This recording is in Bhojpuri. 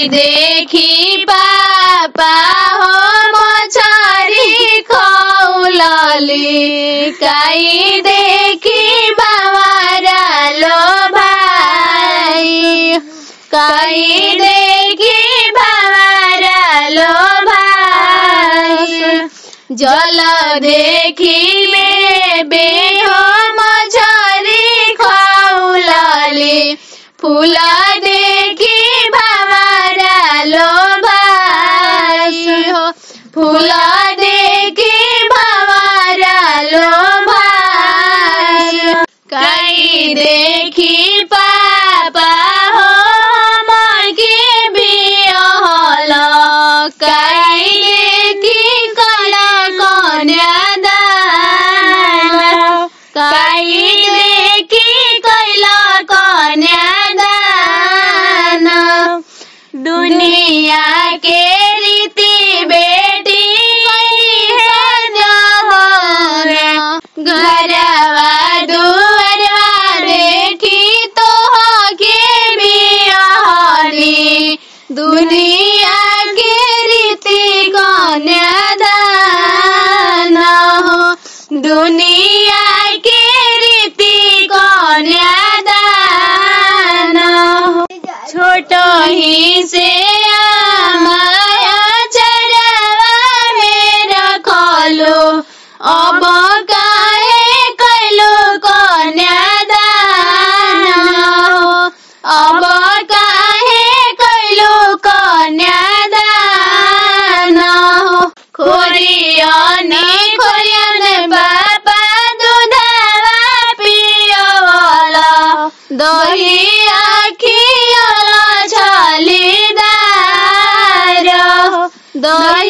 देखी पापा हो मछरी खौलली काई देखी बाबारा लो भाई काई देखी बाबारा लो भाई जल देखी बे हो मछरी खौलली फूल देखी बाबारा लो भाई हो फूल देखी बाबारा लो भाई काई देखी पापा हो मोर के बियाहल काई देखी कला कन्यादान काई देखी कैला कन्यादान दुनिया के रीति बेटी है जहर घरवा दुआरवा देखी तो के बियाहली दुनिया के रीति कन्यादान हो दुनिया के रीति कन्यादान हो छोट ही से माया चरवा में रखलो अब काहे कैलो कन्यादान हो अब काहे कैलो कन्यादान हो खोरियन बापा दूधवा पियवला दही आखियल छलीदार दही